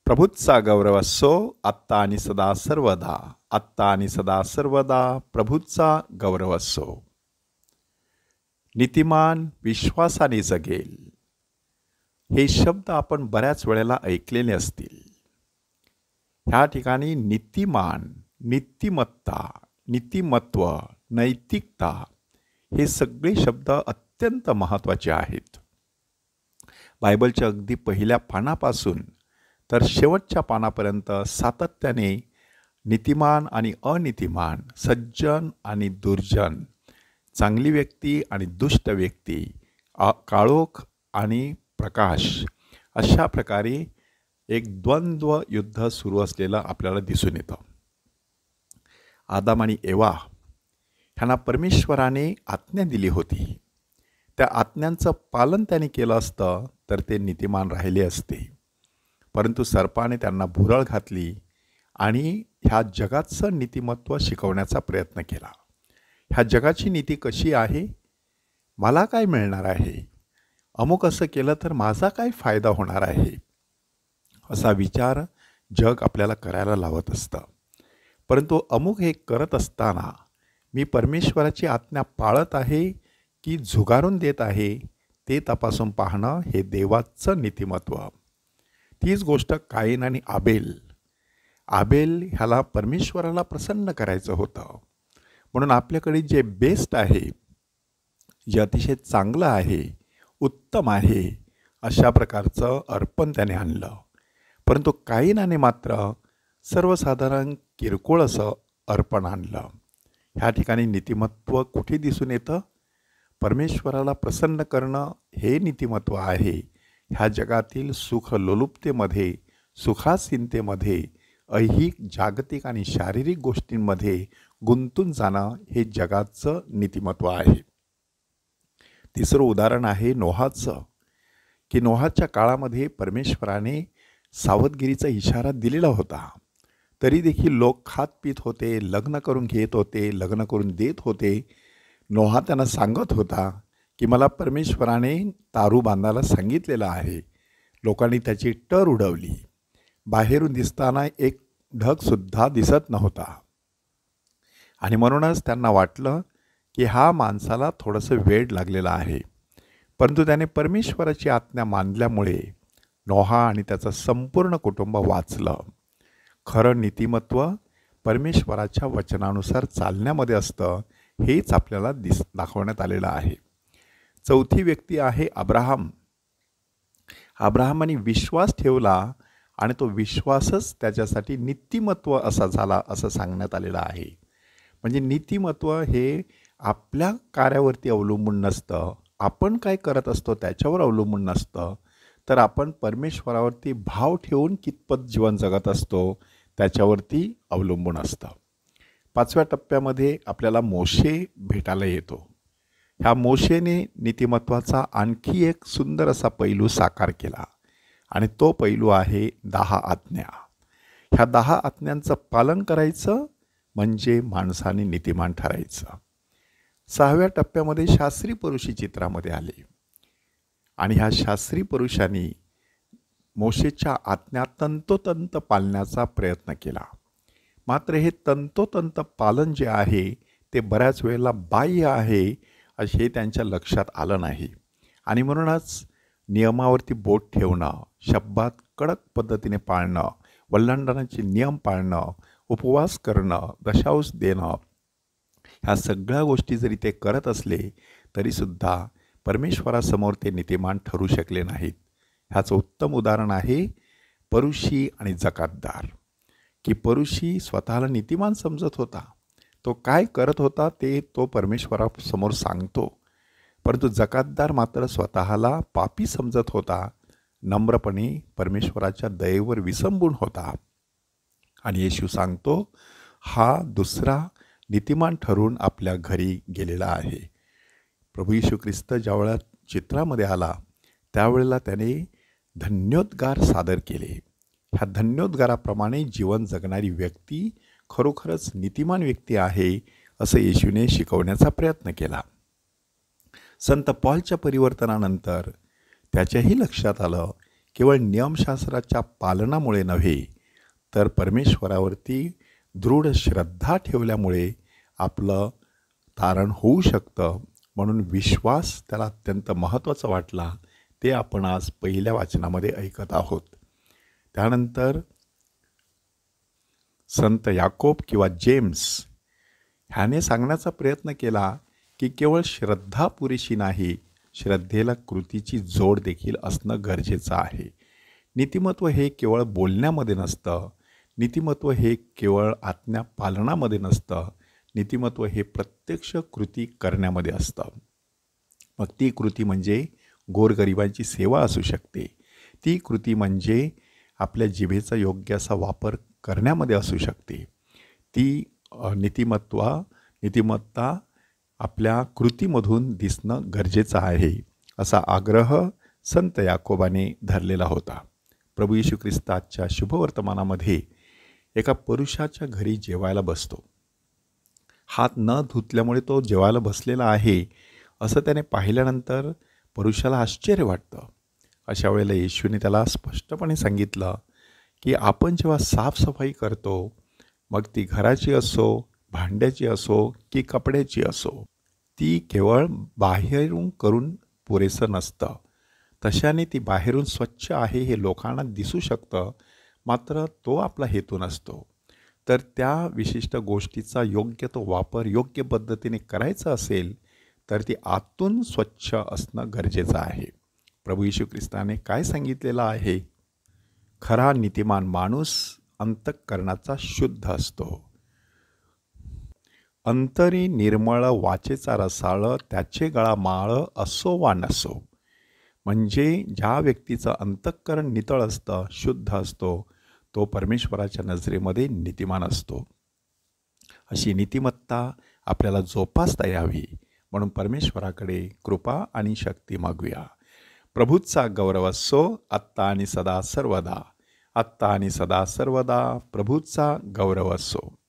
प्रभूचा गौरव असो आत्ता आणि सदा सर्वदा. आत्ता आणि सदा सर्वदा प्रभूचा गौरव असो. नीतिमान विश्वासाने जगेल. हे शब्द आपण बऱ्याच वेळेला ऐकलेले असतील. ह्या ठिकाणी नीतिमान, नीतिमत्ता, नीतिमत्व, नैतिकता हे सगळे शब्द अत्यंत महत्त्वाचे आहेत. बायबलच्या अगदी पहिल्या पानापासून तर शेवटच्या पानापर्यंत सातत्याने नीतिमान आणि अनीतिमान, सज्जन आणि दुर्जन, चांगली व्यक्ती आणि दुष्ट व्यक्ती, काळोख आणि प्रकाश अशा प्रकारे एक द्वंद्व युद्ध सुरू असलेलं आपल्याला दिसून येतं. आदाम आणि एवा ह्यांना परमेश्वराने आज्ञा दिली होती. त्या आज्ञांचं पालन त्याने केलं असतं तर ते नीतिमान राहिले असते. परंतु सर्पाने त्यांना भुरळ घातली आणि ह्या जगाचं नीतिमत्व शिकवण्याचा प्रयत्न केला. ह्या जगाची नीती कशी आहे? मला काय मिळणार आहे? अमुक असं केलं तर माझा काय फायदा होणार आहे? असा विचार जग आपल्याला करायला लावत असतं. परंतु अमुक हे करत असताना मी परमेश्वराची आज्ञा पाळत आहे की झुगारून देत आहे ते तपासून पाहणं हे देवाचं नीतिमत्व. तीच गोष्ट काईन आणि आबेल ह्याला परमेश्वराला प्रसन्न करायचं होतं. म्हणून आपल्याकडे जे बेस्ट आहे, जे अतिशय चांगलं आहे, उत्तम आहे, अशा प्रकारचं अर्पण त्याने आणलं. परंतु काईनाने मात्र सर्वसाधारण किरकोळ असं अर्पण आणलं. ह्या ठिकाणी नीतिमत्व कुठे दिसून येतं? परमेश्वराला प्रसन्न करणं हे नीतिमत्व आहे. ह्या जगातील सुखलोलुपतेमध्ये, सुखासीनतेमध्ये, ऐहिक, जागतिक आणि शारीरिक गोष्टींमध्ये गुंतून जाणं हे जगाचं नीतिमत्व आहे. तिसरं उदाहरण आहे नोहाचं, की नोहाच्या काळामध्ये परमेश्वराने सावधगिरीचा इशारा दिलेला होता. तरी देखील लोक खात पीत होते, लग्न करून घेत होते, लग्न करून देत होते. नोहा त्यांना सांगत होता की मला परमेश्वराने तारू बांधायला सांगितलेलं आहे. लोकांनी त्याची टर उडवली. बाहेरून दिसताना एक ढगसुद्धा दिसत नव्हता आणि म्हणूनच त्यांना वाटलं की हा माणसाला थोडंसं वेड लागलेलं आहे. परंतु त्याने परमेश्वराची आज्ञा मानल्यामुळे नोहा आणि त्याचं संपूर्ण कुटुंब वाचलं. खरं नीतिमत्व परमेश्वराच्या वचनानुसार चालण्यामध्ये असतं, हेच आपल्याला दाखवण्यात आलेलं आहे. चौथी व्यक्ती आहे अब्राहम. अब्राहमाने विश्वास ठेवला आणि तो विश्वासच त्याच्यासाठी नीतिमत्व असा झाला असं सांगण्यात आलेलं आहे. म्हणजे नीतिमत्व हे आपल्या कार्यावरती अवलंबून नसतं, आपण काय करत असतो त्याच्यावर अवलंबून नसतं, तर आपण परमेश्वरावरती भाव ठेवून कितपत जीवन जगत असतो त्याच्यावरती अवलंबून असतं. 5व्या टप्प्यामध्ये आपल्याला मोशे भेटायला येतो. ह्या मोशेने नीतिमत्वाचा आणखी एक सुंदर असा पैलू साकार केला आणि तो पैलू आहे 10 आज्ञा. ह्या 10 आज्ञांचं पालन करायचं म्हणजे माणसाने नीतिमान ठरायचं. 6व्या टप्प्यामध्ये शास्त्री पुरुषी चित्रामध्ये आले आणि ह्या शास्त्री पुरुषांनी मोशेच्या आज्ञा तंतोतंत पाळण्याचा प्रयत्न केला. मात्र हे तंतोतंत पालन जे आहे ते बऱ्याच वेळेला बाह्य आहे हे त्यांच्या लक्षात आलं नाही आणि म्हणूनच नियमावरती बोट ठेवणं, शब्दात कडक पद्धतीने पाळणं, वल्हांडणाचे नियम पाळणं, उपवास करणं, दशांश देणं, ह्या सगळ्या गोष्टी जरी ते करत असले तरीसुद्धा परमेश्वरासमोर ते नीतिमान ठरू शकले नाहीत. ह्याचं उत्तम उदाहरण आहे परुशी आणि जकातदार. की परुशी स्वतःला नीतिमान समजत होता. तो काय करत होता ते तो परमेश्वरासमोर सांगतो. परंतु जकातदार मात्र स्वतःला पापी समजत होता, नम्रपणे परमेश्वराच्या दयेवर विसंबून होता. आणि येशू सांगतो हा दुसरा नीतिमान ठरून आपल्या घरी गेलेला आहे. प्रभू येशू ख्रिस्त ज्यावेळेला चित्रामध्ये आला त्यावेळेला त्याने धन्योद्गार सादर केले. ह्या धन्योद्गाराप्रमाणे जीवन जगणारी व्यक्ती खरोखरच नीतिमान व्यक्ती आहे असं येशूने शिकवण्याचा प्रयत्न केला. संत पॉलच्या परिवर्तनानंतर त्याच्याही लक्षात आलं केवळ नियमशास्त्राच्या पालनामुळे नव्हे, तर परमेश्वरावरती दृढ श्रद्धा ठेवल्यामुळे आपलं तारण होऊ शकतं. म्हणून विश्वास त्याला अत्यंत महत्त्वाचा वाटला. ते आपण आज पहिल्या वाचनामध्ये ऐकत आहोत. त्यानंतर संत याकोब किंवा जेम्स ह्याने सांगण्याचा प्रयत्न केला की केवळ श्रद्धा पुरेशी नाही, श्रद्धेला कृतीची जोड देखील असणं गरजेचं आहे. नीतिमत्व हे केवळ बोलण्यामध्ये नसतं, नीतिमत्व हे केवळ आज्ञा पालनामध्ये नसतं, नीतिमत्व हे प्रत्यक्ष कृती करण्यामध्ये असतं. मग ती कृती म्हणजे गोरगरिबांची सेवा असू शकते, ती कृती म्हणजे आपल्या जिभेचा योग्य असा वापर करण्यामध्ये असू शकते. ती नीतिमत्ता आपल्या कृतीमधून दिसणं गरजेचं आहे, असा आग्रह संत याकोबाने धरलेला होता. प्रभू येशू ख्रिस्ताच्या शुभवर्तमानामध्ये एका पुरुषाच्या घरी जेवायला बसतो. हात न धुतल्यामुळे तो जेवायला बसलेला आहे असं त्याने पाहिल्यानंतर पुरुषाला आश्चर्य वाटतं. अशा वेळेला येशूने त्याला स्पष्टपणे सांगितलं की आपण जेव्हा साफसफाई करतो, मग ती घराची असो, भांड्याची असो की कपड्याची असो, ती केवळ बाहेरून करून पुरेसं नसतं. तशाने ती बाहेरून स्वच्छ आहे हे लोकांना दिसू शकतं, मात्र तो आपला हेतू नसतो. तर त्या विशिष्ट गोष्टीचा योग्य तो वापर योग्य पद्धतीने करायचा असेल तर ती आतून स्वच्छ असणं गरजेचं आहे. प्रभू येशू ख्रिस्ताने काय सांगितलेलं आहे? खरा नीतिमान माणूस अंतःकरणाचा शुद्ध असतो. अंतरी निर्मळ वाचेचा रसाळ, त्याचे गळा माळ असो वा नसो. म्हणजे ज्या व्यक्तीचं अंतःकरण नितळ असतं, शुद्ध असतो, तो परमेश्वराच्या नजरेमध्ये नीतिमान असतो. अशी नीतिमत्ता आपल्याला जोपासता यावी म्हणून परमेश्वराकडे कृपा आणि शक्ती मागूया. प्रभूचा गौरव असो आत्ता आणि सदा सर्वदा. आत्ता आणि सदा सर्वदा प्रभूचा गौरव असो.